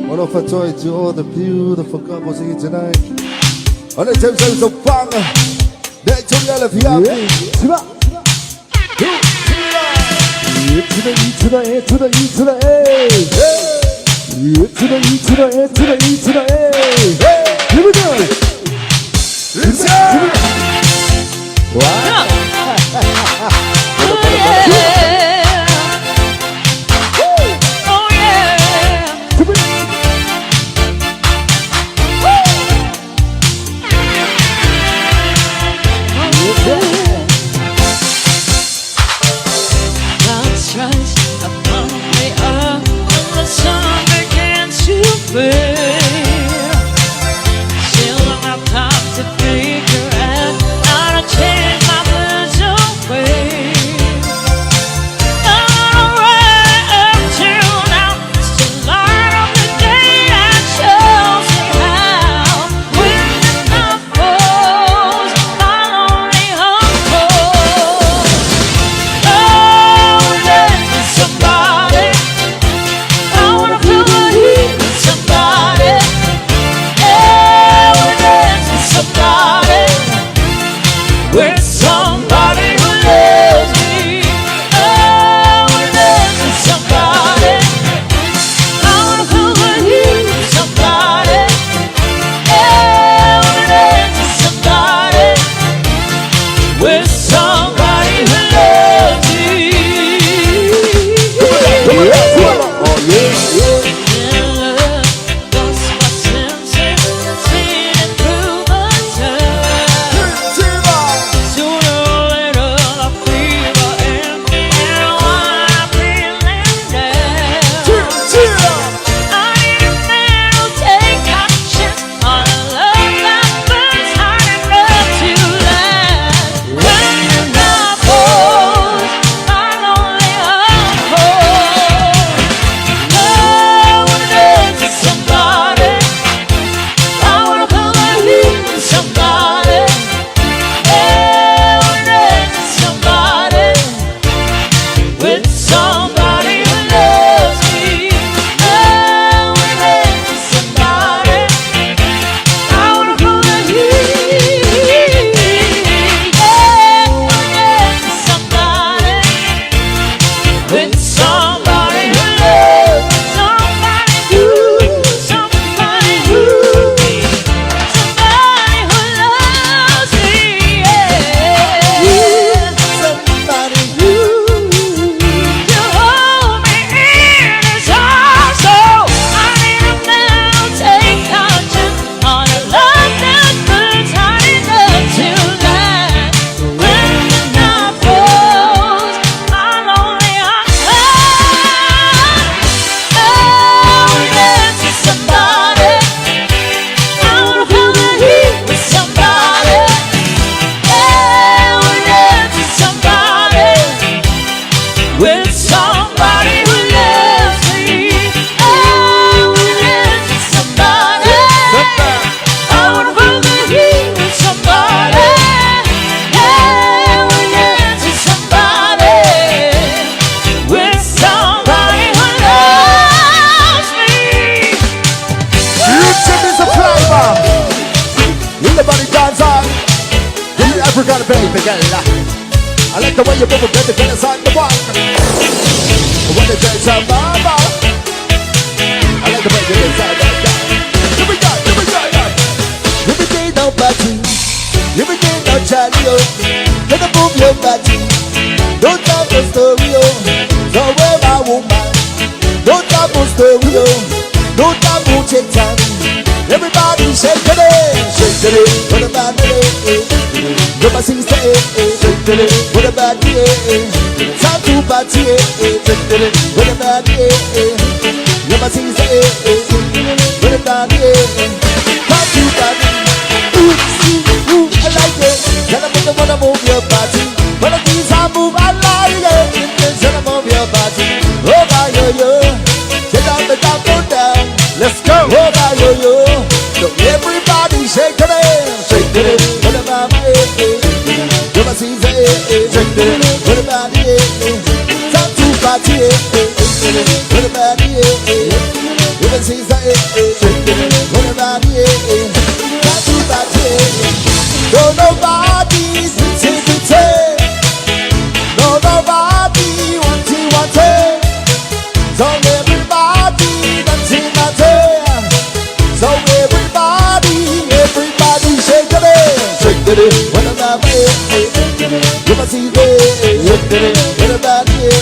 What if I told you all the beautiful couples here tonight? On the terms of fun, they told you all of you happy. To the E to the A to the E to the A. To the E to the A to the E to the A. Here we go. Wow. African baby girl, I like the way you move get the girls on the wall. When the girls are mama, I like the way you dance on that girl. Here we go, here we go, here we go. No party, here we go, no Charlie. Let them move your body. Don't tell the story, so where my woman. Don't tell the story, don't tell the check time. Everybody shake it, what about it? Come on, sing, say, what about it? Time to party, what about it? Come on, sing, say, what about it? Time to party, ooh, I like it. Tell them you wanna move your body. When the things I move, I like it. Tell them move your body. Oh, my yo-yo, take down the top, go down. Let's go. Oh, my yo-yo, so everybody shake it, what about it? my seeds, shake it. What about it? Time to party, what about it? What my seeds, shake it. What about it? Time to party. Don't nobody see me take. No nobody want it. So everybody dancing my tail. So everybody shake it. What about it? You must see it. What about it?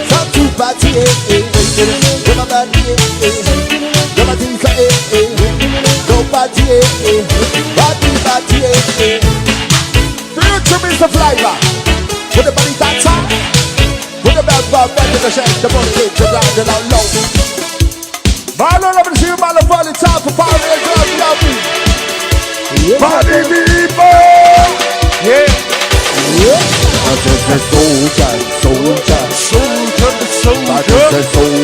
Time to party. What about it? You must see it. Go party. Party. Future is the flavor. Put the body dancer. Put the belt bar back in the shake. The body hit the ground and out low. Marlon, I'm gonna see you, Marlon, for the time for power and love, love me. Party people! Yeah. Yeah. I just a soldier. Soldier. I just a soldier.